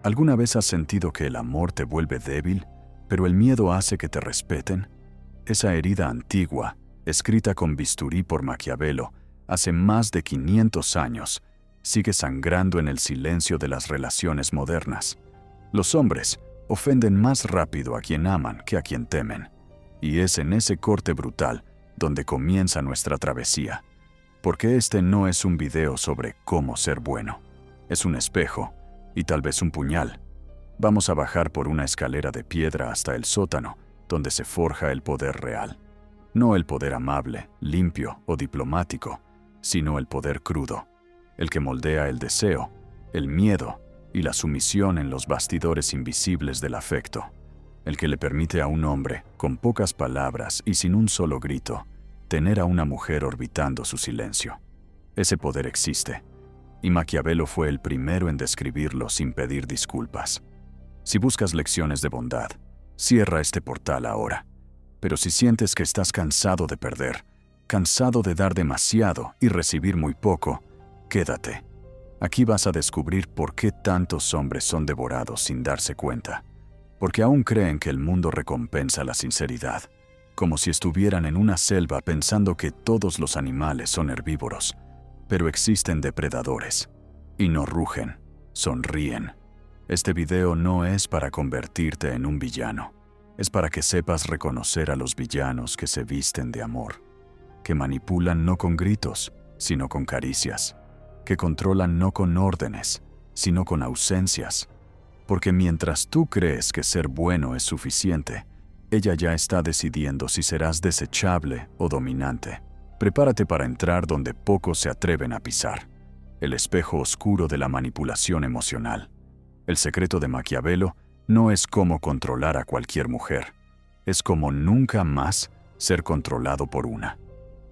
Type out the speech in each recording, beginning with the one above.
¿Alguna vez has sentido que el amor te vuelve débil, pero el miedo hace que te respeten? Esa herida antigua, escrita con bisturí por Maquiavelo hace más de 500 años, sigue sangrando en el silencio de las relaciones modernas. Los hombres ofenden más rápido a quien aman que a quien temen. Y es en ese corte brutal donde comienza nuestra travesía. Porque este no es un video sobre cómo ser bueno. Es un espejo y tal vez un puñal. Vamos a bajar por una escalera de piedra hasta el sótano, donde se forja el poder real. No el poder amable, limpio o diplomático, sino el poder crudo, el que moldea el deseo, el miedo y la sumisión en los bastidores invisibles del afecto, el que le permite a un hombre, con pocas palabras y sin un solo grito, tener a una mujer orbitando su silencio. Ese poder existe, y Maquiavelo fue el primero en describirlo sin pedir disculpas. Si buscas lecciones de bondad, cierra este portal ahora. Pero si sientes que estás cansado de perder, cansado de dar demasiado y recibir muy poco, quédate. Aquí vas a descubrir por qué tantos hombres son devorados sin darse cuenta. Porque aún creen que el mundo recompensa la sinceridad, como si estuvieran en una selva pensando que todos los animales son herbívoros. Pero existen depredadores, y no rugen, sonríen. Este video no es para convertirte en un villano. Es para que sepas reconocer a los villanos que se visten de amor, que manipulan no con gritos, sino con caricias, que controlan no con órdenes, sino con ausencias. Porque mientras tú crees que ser bueno es suficiente, ella ya está decidiendo si serás desechable o dominante. Prepárate para entrar donde pocos se atreven a pisar, el espejo oscuro de la manipulación emocional. El secreto de Maquiavelo no es cómo controlar a cualquier mujer, es cómo nunca más ser controlado por una.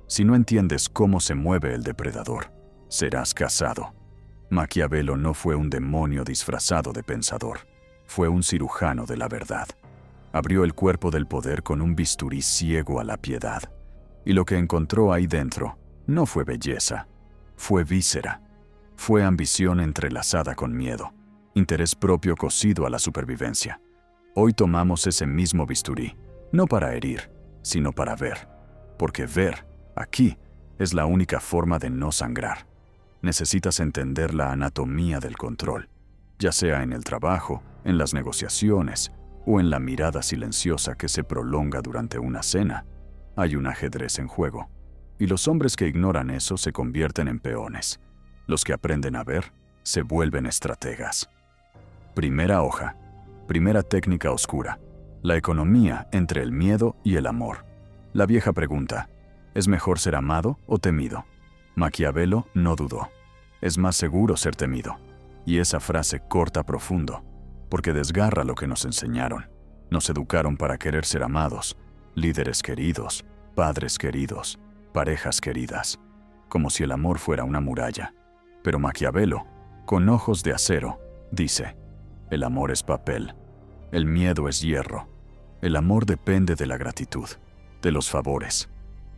Si no entiendes cómo se mueve el depredador, serás cazado. Maquiavelo no fue un demonio disfrazado de pensador, fue un cirujano de la verdad. Abrió el cuerpo del poder con un bisturí ciego a la piedad. Y lo que encontró ahí dentro no fue belleza, fue víscera, fue ambición entrelazada con miedo, interés propio cosido a la supervivencia. Hoy tomamos ese mismo bisturí, no para herir, sino para ver. Porque ver, aquí, es la única forma de no sangrar. Necesitas entender la anatomía del control, ya sea en el trabajo, en las negociaciones o en la mirada silenciosa que se prolonga durante una cena. Hay un ajedrez en juego, y los hombres que ignoran eso se convierten en peones. Los que aprenden a ver se vuelven estrategas. Primera hoja, primera técnica oscura, la economía entre el miedo y el amor. La vieja pregunta, ¿es mejor ser amado o temido? Maquiavelo no dudó. Es más seguro ser temido. Y esa frase corta profundo, porque desgarra lo que nos enseñaron. Nos educaron para querer ser amados, líderes queridos, padres queridos, parejas queridas, como si el amor fuera una muralla. Pero Maquiavelo, con ojos de acero, dice, el amor es papel, el miedo es hierro, el amor depende de la gratitud, de los favores,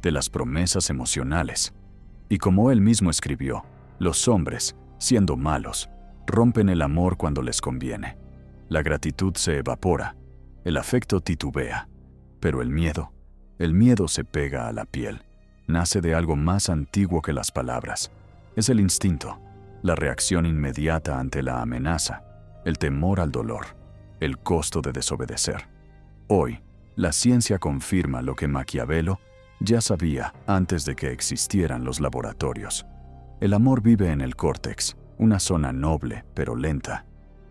de las promesas emocionales. Y como él mismo escribió, los hombres, siendo malos, rompen el amor cuando les conviene. La gratitud se evapora, el afecto titubea, pero el miedo se pega a la piel, nace de algo más antiguo que las palabras. Es el instinto, la reacción inmediata ante la amenaza, el temor al dolor, el costo de desobedecer. Hoy, la ciencia confirma lo que Maquiavelo ya sabía antes de que existieran los laboratorios. El amor vive en el córtex, una zona noble pero lenta.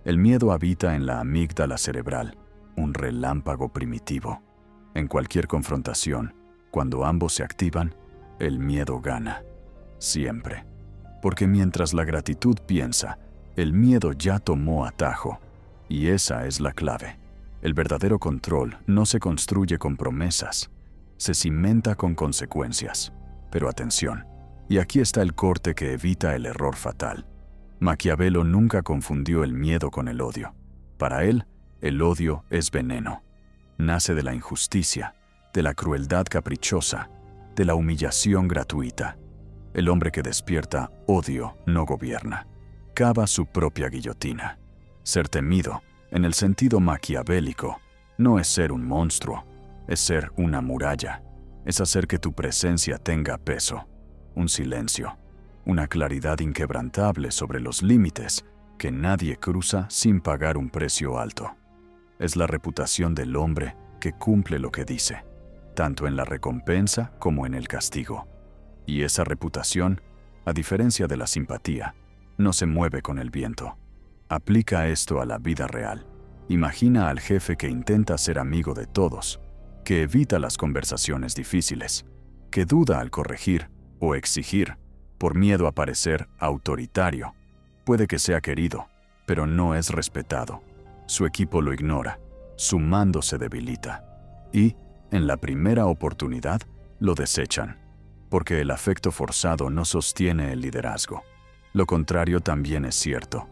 El miedo habita en la amígdala cerebral, un relámpago primitivo. En cualquier confrontación, cuando ambos se activan, el miedo gana. Siempre. Porque mientras la gratitud piensa, el miedo ya tomó atajo. Y esa es la clave. El verdadero control no se construye con promesas, se cimenta con consecuencias. Pero atención, y aquí está el corte que evita el error fatal. Maquiavelo nunca confundió el miedo con el odio. Para él, el odio es veneno. Nace de la injusticia, de la crueldad caprichosa, de la humillación gratuita. El hombre que despierta odio no gobierna. Cava su propia guillotina. Ser temido, en el sentido maquiavélico, no es ser un monstruo, es ser una muralla. Es hacer que tu presencia tenga peso, un silencio, una claridad inquebrantable sobre los límites que nadie cruza sin pagar un precio alto. Es la reputación del hombre que cumple lo que dice, tanto en la recompensa como en el castigo. Y esa reputación, a diferencia de la simpatía, no se mueve con el viento. Aplica esto a la vida real. Imagina al jefe que intenta ser amigo de todos, que evita las conversaciones difíciles, que duda al corregir o exigir por miedo a parecer autoritario. Puede que sea querido, pero no es respetado. Su equipo lo ignora, su mando se debilita y, en la primera oportunidad, lo desechan, porque el afecto forzado no sostiene el liderazgo. Lo contrario también es cierto.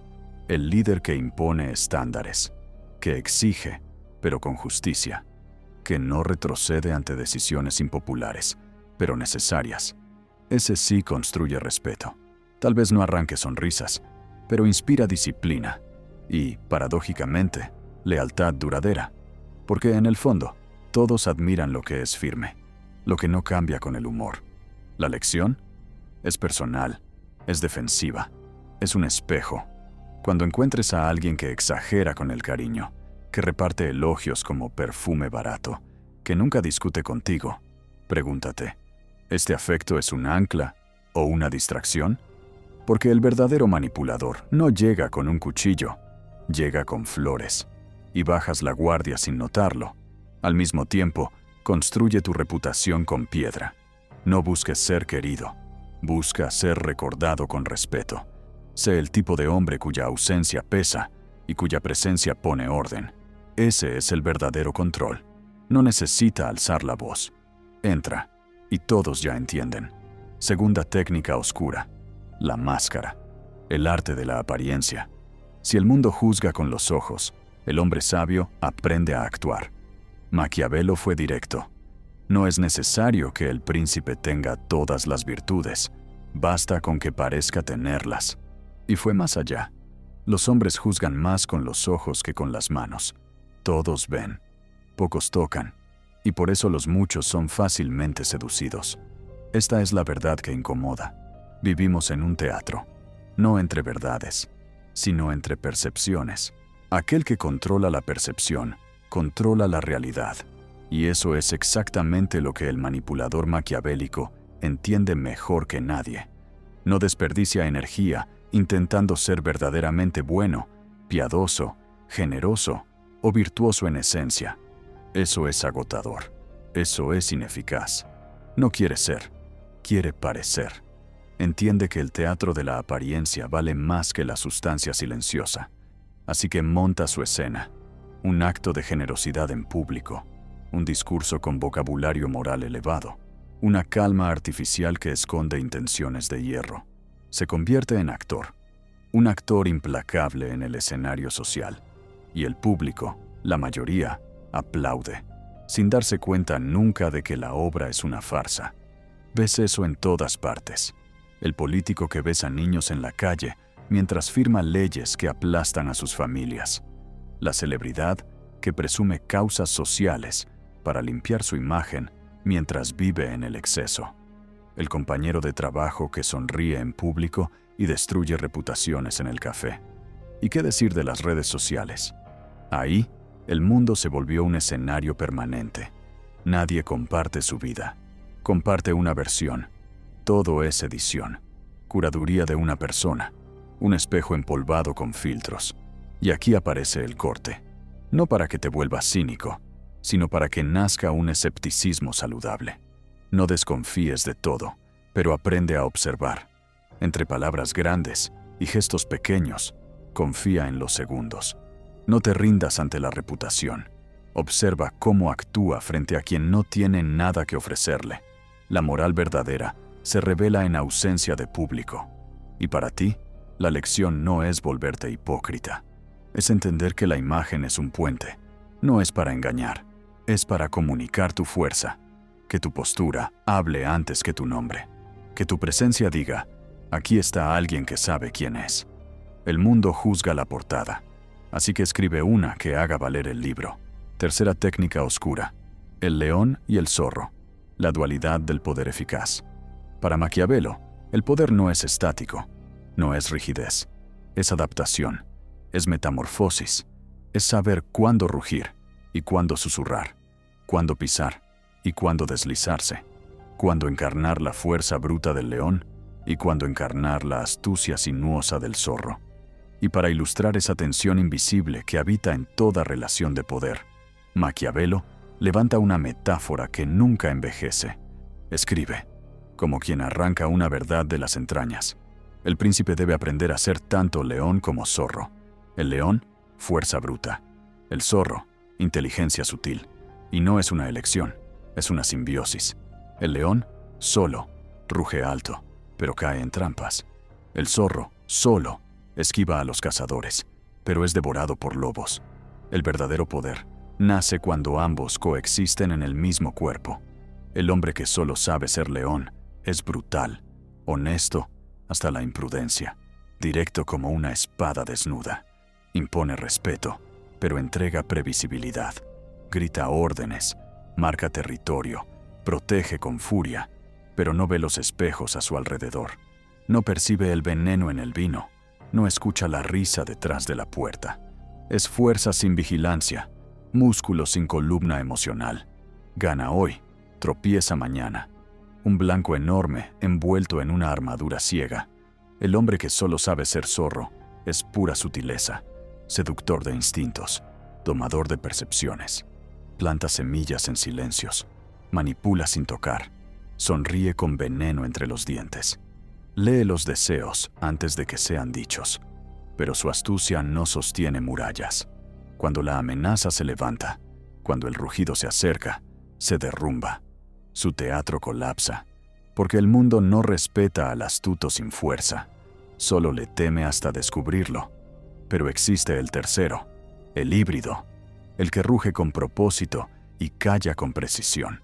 El líder que impone estándares, que exige, pero con justicia, que no retrocede ante decisiones impopulares, pero necesarias. Ese sí construye respeto. Tal vez no arranque sonrisas, pero inspira disciplina y, paradójicamente, lealtad duradera, porque en el fondo, todos admiran lo que es firme, lo que no cambia con el humor. La lección es personal, es defensiva, es un espejo. Cuando encuentres a alguien que exagera con el cariño, que reparte elogios como perfume barato, que nunca discute contigo, pregúntate, ¿este afecto es un ancla o una distracción? Porque el verdadero manipulador no llega con un cuchillo, llega con flores, y bajas la guardia sin notarlo. Al mismo tiempo, construye tu reputación con piedra. No busques ser querido, busca ser recordado con respeto. Sé el tipo de hombre cuya ausencia pesa y cuya presencia pone orden. Ese es el verdadero control. No necesita alzar la voz. Entra, y todos ya entienden. Segunda técnica oscura: la máscara, el arte de la apariencia. Si el mundo juzga con los ojos, el hombre sabio aprende a actuar. Maquiavelo fue directo. No es necesario que el príncipe tenga todas las virtudes, basta con que parezca tenerlas. Y fue más allá. Los hombres juzgan más con los ojos que con las manos. Todos ven, pocos tocan, y por eso los muchos son fácilmente seducidos. Esta es la verdad que incomoda. Vivimos en un teatro, no entre verdades, sino entre percepciones. Aquel que controla la percepción, controla la realidad. Y eso es exactamente lo que el manipulador maquiavélico entiende mejor que nadie. No desperdicia energía intentando ser verdaderamente bueno, piadoso, generoso o virtuoso en esencia. Eso es agotador. Eso es ineficaz. No quiere ser, quiere parecer. Entiende que el teatro de la apariencia vale más que la sustancia silenciosa. Así que monta su escena, un acto de generosidad en público, un discurso con vocabulario moral elevado, una calma artificial que esconde intenciones de hierro. Se convierte en actor, un actor implacable en el escenario social. Y el público, la mayoría, aplaude, sin darse cuenta nunca de que la obra es una farsa. Ves eso en todas partes. El político que besa niños en la calle mientras firma leyes que aplastan a sus familias. La celebridad que presume causas sociales para limpiar su imagen mientras vive en el exceso. El compañero de trabajo que sonríe en público y destruye reputaciones en el café. ¿Y qué decir de las redes sociales? Ahí, el mundo se volvió un escenario permanente. Nadie comparte su vida. Comparte una versión. Todo es edición. Curaduría de una persona. Un espejo empolvado con filtros. Y aquí aparece el corte. No para que te vuelvas cínico, sino para que nazca un escepticismo saludable. No desconfíes de todo, pero aprende a observar. Entre palabras grandes y gestos pequeños, confía en los segundos. No te rindas ante la reputación. Observa cómo actúa frente a quien no tiene nada que ofrecerle. La moral verdadera se revela en ausencia de público. Y para ti, la lección no es volverte hipócrita. Es entender que la imagen es un puente. No es para engañar, es para comunicar tu fuerza. Que tu postura hable antes que tu nombre. Que tu presencia diga, aquí está alguien que sabe quién es. El mundo juzga la portada, Así que escribe una que haga valer el libro. Tercera técnica oscura: el león y el zorro. La dualidad del poder eficaz. Para Maquiavelo, el poder no es estático, no es rigidez, es adaptación, es metamorfosis, es saber cuándo rugir y cuándo susurrar, cuándo pisar y cuándo deslizarse, cuándo encarnar la fuerza bruta del león y cuándo encarnar la astucia sinuosa del zorro. Y para ilustrar esa tensión invisible que habita en toda relación de poder, Maquiavelo levanta una metáfora que nunca envejece. Escribe, como quien arranca una verdad de las entrañas. El príncipe debe aprender a ser tanto león como zorro. El león, fuerza bruta. El zorro, inteligencia sutil. Y no es una elección, es una simbiosis. El león, solo, ruge alto, pero cae en trampas. El zorro, solo, esquiva a los cazadores, pero es devorado por lobos. El verdadero poder nace cuando ambos coexisten en el mismo cuerpo. El hombre que solo sabe ser león es brutal, honesto hasta la imprudencia, directo como una espada desnuda. Impone respeto, pero entrega previsibilidad. Grita órdenes, marca territorio, protege con furia, pero no ve los espejos a su alrededor. No percibe el veneno en el vino, no escucha la risa detrás de la puerta. Es fuerza sin vigilancia, músculo sin columna emocional. Gana hoy, tropieza mañana. Un blanco enorme envuelto en una armadura ciega. El hombre que solo sabe ser zorro es pura sutileza, seductor de instintos, domador de percepciones. Planta semillas en silencios, manipula sin tocar, sonríe con veneno entre los dientes. Lee los deseos antes de que sean dichos, pero su astucia no sostiene murallas. Cuando la amenaza se levanta, cuando el rugido se acerca, se derrumba. Su teatro colapsa, porque el mundo no respeta al astuto sin fuerza, solo le teme hasta descubrirlo. Pero existe el tercero, el híbrido, el que ruge con propósito y calla con precisión,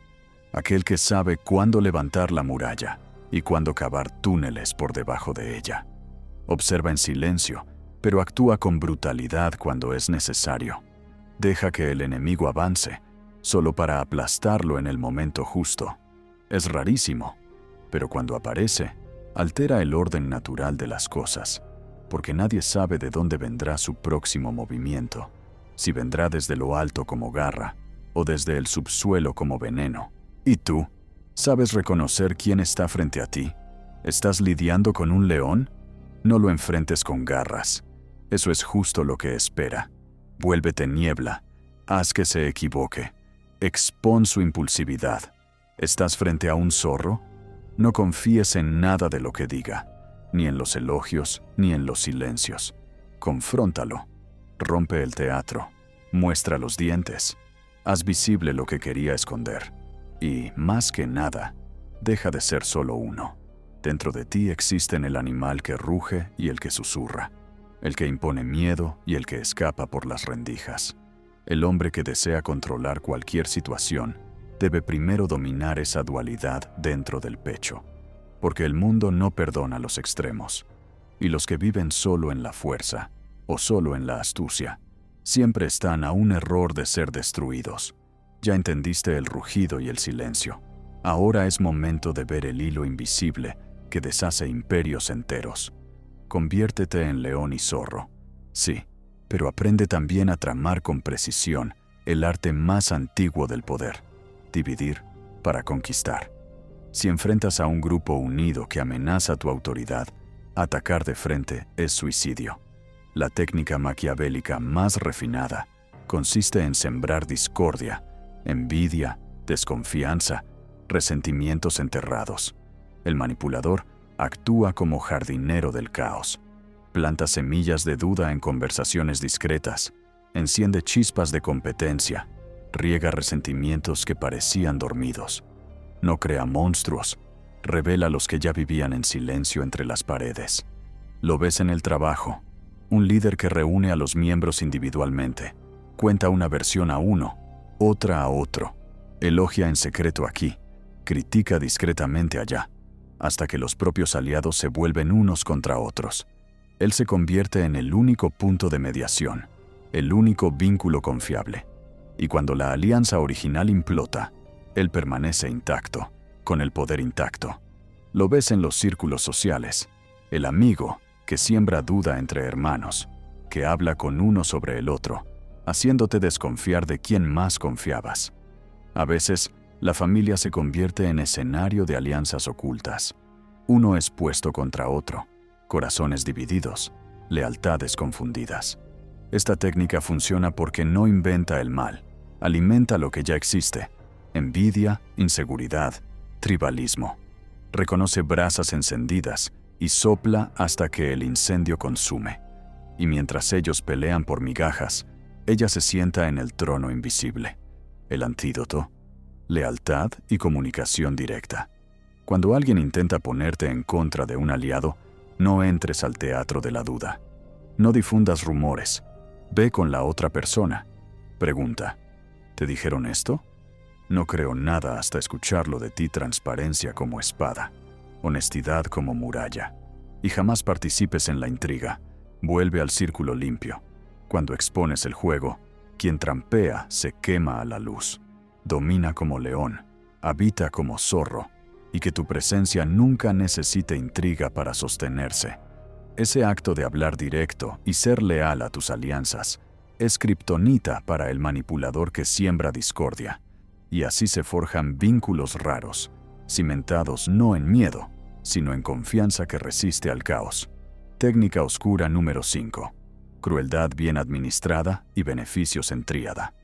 aquel que sabe cuándo levantar la muralla y cuándo cavar túneles por debajo de ella. Observa en silencio, pero actúa con brutalidad cuando es necesario. Deja que el enemigo avance, solo para aplastarlo en el momento justo. Es rarísimo, pero cuando aparece, altera el orden natural de las cosas, porque nadie sabe de dónde vendrá su próximo movimiento, si vendrá desde lo alto como garra o desde el subsuelo como veneno. ¿Y tú? ¿Sabes reconocer quién está frente a ti? ¿Estás lidiando con un león? No lo enfrentes con garras. Eso es justo lo que espera. Vuélvete niebla. Haz que se equivoque. Expón su impulsividad. ¿Estás frente a un zorro? No confíes en nada de lo que diga, ni en los elogios, ni en los silencios. Confróntalo. Rompe el teatro. Muestra los dientes. Haz visible lo que quería esconder. Y, más que nada, deja de ser solo uno. Dentro de ti existen el animal que ruge y el que susurra, el que impone miedo y el que escapa por las rendijas. El hombre que desea controlar cualquier situación debe primero dominar esa dualidad dentro del pecho, porque el mundo no perdona los extremos, y los que viven solo en la fuerza o solo en la astucia siempre están a un error de ser destruidos. Ya entendiste el rugido y el silencio. Ahora es momento de ver el hilo invisible que deshace imperios enteros. Conviértete en león y zorro. Sí, pero aprende también a tramar con precisión el arte más antiguo del poder: dividir para conquistar. Si enfrentas a un grupo unido que amenaza tu autoridad, atacar de frente es suicidio. La técnica maquiavélica más refinada consiste en sembrar discordia, envidia, desconfianza, resentimientos enterrados. El manipulador actúa como jardinero del caos. Planta semillas de duda en conversaciones discretas, enciende chispas de competencia, riega resentimientos que parecían dormidos. No crea monstruos, revela los que ya vivían en silencio entre las paredes. Lo ves en el trabajo, un líder que reúne a los miembros individualmente, cuenta una versión a uno, otra a otro, elogia en secreto aquí, critica discretamente allá, hasta que los propios aliados se vuelven unos contra otros. Él se convierte en el único punto de mediación, el único vínculo confiable. Y cuando la alianza original implota, él permanece intacto, con el poder intacto. Lo ves en los círculos sociales, el amigo que siembra duda entre hermanos, que habla con uno sobre el otro, haciéndote desconfiar de quién más confiabas. A veces, la familia se convierte en escenario de alianzas ocultas. Uno es puesto contra otro, corazones divididos, lealtades confundidas. Esta técnica funciona porque no inventa el mal, alimenta lo que ya existe: envidia, inseguridad, tribalismo. Reconoce brasas encendidas y sopla hasta que el incendio consume. Y mientras ellos pelean por migajas, ella se sienta en el trono invisible. El antídoto: lealtad y comunicación directa. Cuando alguien intenta ponerte en contra de un aliado, no entres al teatro de la duda. No difundas rumores. Ve con la otra persona. Pregunta: ¿te dijeron esto? No creo nada hasta escucharlo de ti. Transparencia como espada, honestidad como muralla. Y jamás participes en la intriga. Vuelve al círculo limpio. Cuando expones el juego, quien trampea se quema a la luz. Domina como león, habita como zorro, y que tu presencia nunca necesite intriga para sostenerse. Ese acto de hablar directo y ser leal a tus alianzas es kriptonita para el manipulador que siembra discordia. Y así se forjan vínculos raros, cimentados no en miedo, sino en confianza que resiste al caos. Técnica oscura número 5. Crueldad bien administrada y beneficios en tríada.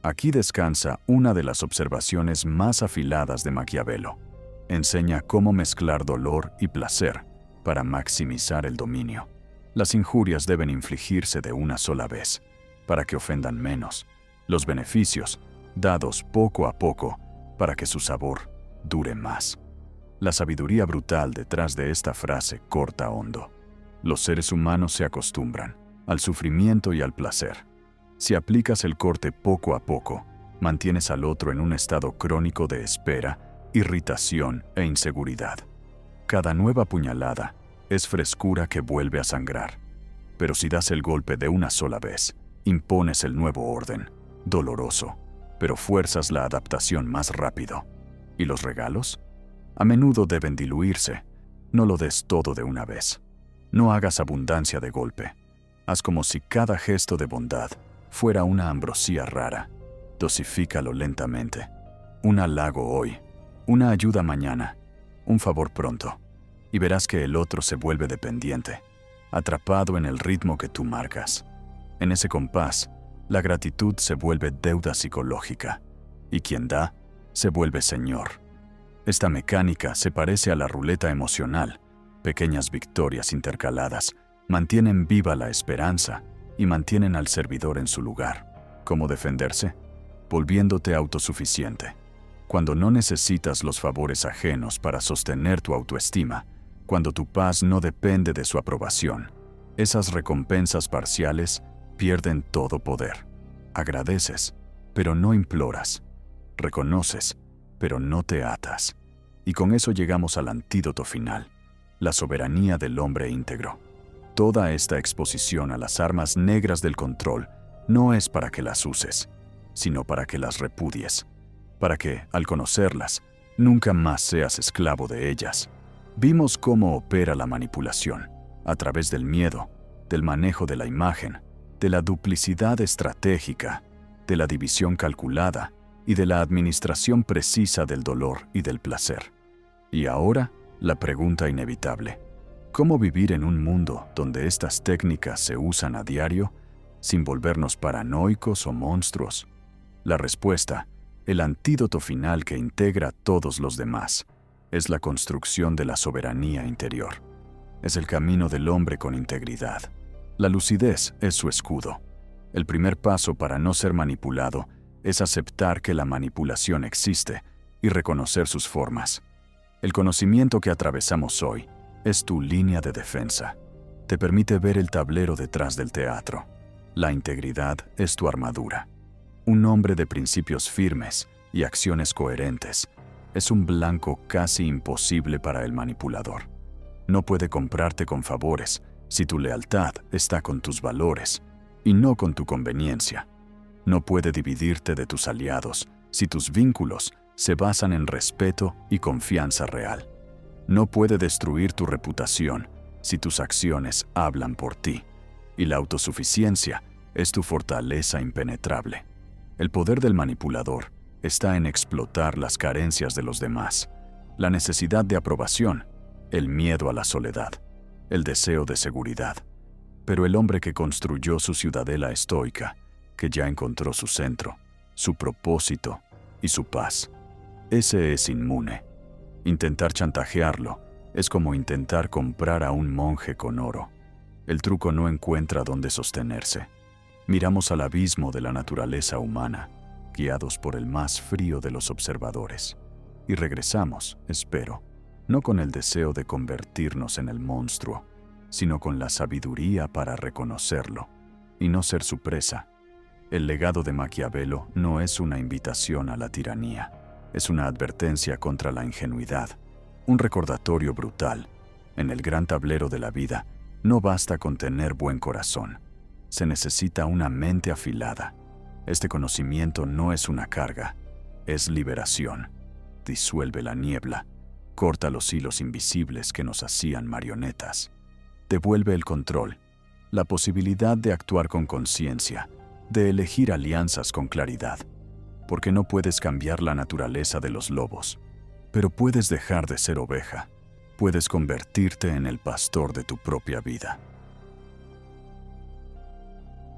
Aquí descansa una de las observaciones más afiladas de Maquiavelo. Enseña cómo mezclar dolor y placer para maximizar el dominio. Las injurias deben infligirse de una sola vez, para que ofendan menos. Los beneficios, dados poco a poco, para que su sabor dure más. La sabiduría brutal detrás de esta frase corta hondo. Los seres humanos se acostumbran al sufrimiento y al placer. Si aplicas el corte poco a poco, mantienes al otro en un estado crónico de espera, irritación e inseguridad. Cada nueva puñalada es frescura que vuelve a sangrar. Pero si das el golpe de una sola vez, impones el nuevo orden, doloroso, pero fuerzas la adaptación más rápido. ¿Y los regalos? A menudo deben diluirse. No lo des todo de una vez. No hagas abundancia de golpe. Haz como si cada gesto de bondad fuera una ambrosía rara. Dosifícalo lentamente. Un halago hoy, una ayuda mañana, un favor pronto. Y verás que el otro se vuelve dependiente, atrapado en el ritmo que tú marcas. En ese compás, la gratitud se vuelve deuda psicológica, y quien da, se vuelve señor. Esta mecánica se parece a la ruleta emocional. Pequeñas victorias intercaladas mantienen viva la esperanza y mantienen al servidor en su lugar. ¿Cómo defenderse? Volviéndote autosuficiente. Cuando no necesitas los favores ajenos para sostener tu autoestima, cuando tu paz no depende de su aprobación, esas recompensas parciales pierden todo poder. Agradeces, pero no imploras. Reconoces, pero no te atas. Y con eso llegamos al antídoto final, la soberanía del hombre íntegro. Toda esta exposición a las armas negras del control no es para que las uses, sino para que las repudies, para que, al conocerlas, nunca más seas esclavo de ellas. Vimos cómo opera la manipulación, a través del miedo, del manejo de la imagen, de la duplicidad estratégica, de la división calculada y de la administración precisa del dolor y del placer. Y ahora, la pregunta inevitable: ¿cómo vivir en un mundo donde estas técnicas se usan a diario, sin volvernos paranoicos o monstruos? La respuesta, el antídoto final que integra todos los demás, es la construcción de la soberanía interior. Es el camino del hombre con integridad. La lucidez es su escudo. El primer paso para no ser manipulado es aceptar que la manipulación existe y reconocer sus formas. El conocimiento que atravesamos hoy es tu línea de defensa. Te permite ver el tablero detrás del teatro. La integridad es tu armadura. Un hombre de principios firmes y acciones coherentes es un blanco casi imposible para el manipulador. No puede comprarte con favores si tu lealtad está con tus valores, y no con tu conveniencia. No puede dividirte de tus aliados si tus vínculos se basan en respeto y confianza real. No puede destruir tu reputación si tus acciones hablan por ti. Y la autosuficiencia es tu fortaleza impenetrable. El poder del manipulador está en explotar las carencias de los demás, la necesidad de aprobación, el miedo a la soledad, el deseo de seguridad. Pero el hombre que construyó su ciudadela estoica, que ya encontró su centro, su propósito y su paz, ese es inmune. Intentar chantajearlo es como intentar comprar a un monje con oro. El truco no encuentra dónde sostenerse. Miramos al abismo de la naturaleza humana, guiados por el más frío de los observadores. Y regresamos, espero, no con el deseo de convertirnos en el monstruo, sino con la sabiduría para reconocerlo y no ser su presa. El legado de Maquiavelo no es una invitación a la tiranía, es una advertencia contra la ingenuidad, un recordatorio brutal. En el gran tablero de la vida, no basta con tener buen corazón, se necesita una mente afilada. Este conocimiento no es una carga, es liberación. Disuelve la niebla, corta los hilos invisibles que nos hacían marionetas. Devuelve el control, la posibilidad de actuar con conciencia, de elegir alianzas con claridad. Porque no puedes cambiar la naturaleza de los lobos, pero puedes dejar de ser oveja. Puedes convertirte en el pastor de tu propia vida.